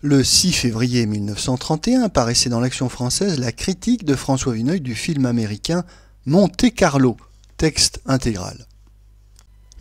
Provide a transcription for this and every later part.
Le 6 février 1931 paraissait dans l'Action française la critique de François Vineuil du film américain Monte Carlo, texte intégral.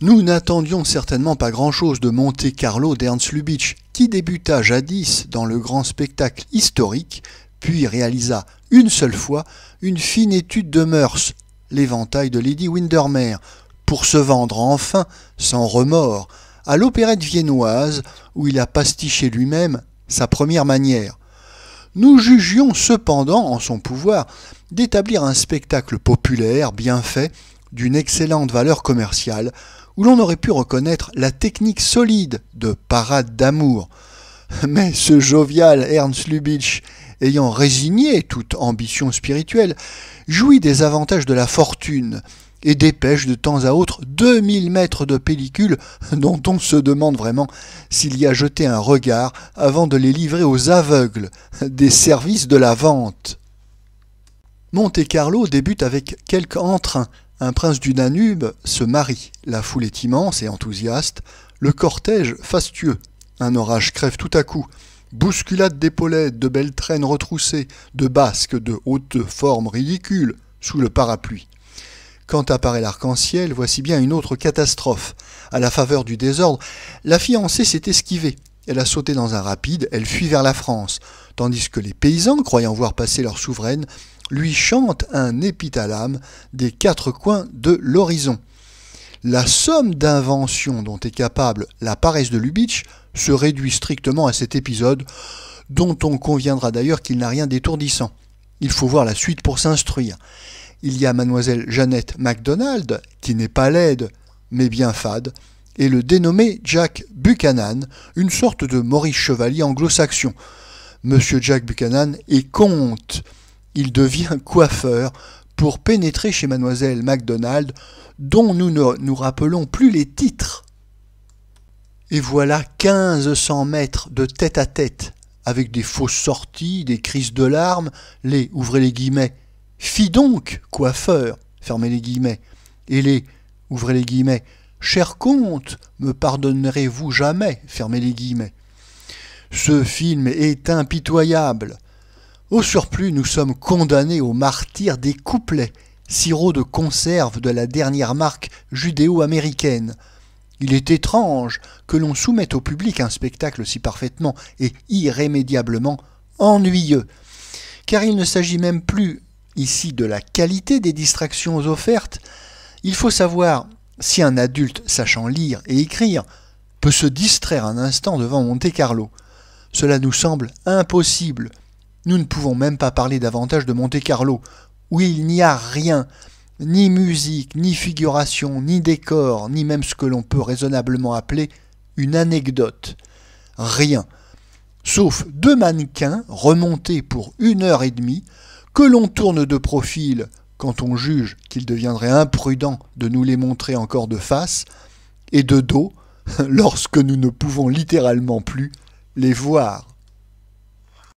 Nous n'attendions certainement pas grand-chose de Monte Carlo d'Ernst Lubitsch, qui débuta jadis dans le grand spectacle historique, puis réalisa une seule fois une fine étude de mœurs, L'éventail de Lady Windermere, pour se vendre enfin, sans remords, à l'opérette viennoise où il a pastiché lui-même sa première manière. Nous jugions cependant en son pouvoir d'établir un spectacle populaire, bien fait, d'une excellente valeur commerciale, où l'on aurait pu reconnaître la technique solide de parade d'amour. Mais ce jovial Ernst Lubitsch, ayant résigné toute ambition spirituelle, jouit des avantages de la fortune et dépêche de temps à autre 2000 mètres de pellicule dont on se demande vraiment s'il y a jeté un regard avant de les livrer aux aveugles des services de la vente. Monte Carlo débute avec quelque entrain. Un prince du Danube se marie, la foule est immense et enthousiaste, le cortège fastueux. Un orage crève tout à coup. Bousculade d'épaulettes, de belles traînes retroussées, de basques de haute forme ridicule sous le parapluie. Quand apparaît l'arc-en-ciel, voici bien une autre catastrophe. À la faveur du désordre, la fiancée s'est esquivée. Elle a sauté dans un rapide, elle fuit vers la France, tandis que les paysans, croyant voir passer leur souveraine, lui chantent un épithalame des quatre coins de l'horizon. La somme d'inventions dont est capable la paresse de Lubitsch se réduit strictement à cet épisode, dont on conviendra d'ailleurs qu'il n'a rien d'étourdissant. Il faut voir la suite pour s'instruire. Il y a mademoiselle Jeannette MacDonald, qui n'est pas laide, mais bien fade, et le dénommé Jack Buchanan, une sorte de Maurice Chevalier anglo-saxon. Monsieur Jack Buchanan est comte. Il devient coiffeur pour pénétrer chez mademoiselle MacDonald, dont nous ne nous rappelons plus les titres. Et voilà 1500 mètres de tête-à-tête, avec des fausses sorties, des crises de larmes, ouvrez les guillemets, fi donc, coiffeur, fermez les guillemets, et ouvrez les guillemets, cher comte, me pardonnerez-vous jamais, fermez les guillemets. Ce film est impitoyable. Au surplus, nous sommes condamnés au martyre des couplets, sirop de conserve de la dernière marque judéo-américaine. Il est étrange que l'on soumette au public un spectacle si parfaitement et irrémédiablement ennuyeux, car il ne s'agit même plus ici de la qualité des distractions offertes. Il faut savoir si un adulte sachant lire et écrire peut se distraire un instant devant Monte Carlo. Cela nous semble impossible. Nous ne pouvons même pas parler davantage de Monte Carlo, où il n'y a rien, ni musique, ni figuration, ni décor, ni même ce que l'on peut raisonnablement appeler une anecdote. Rien, sauf deux mannequins remontés pour 1h30, que l'on tourne de profil quand on juge qu'il deviendrait imprudent de nous les montrer encore de face, et de dos lorsque nous ne pouvons littéralement plus les voir.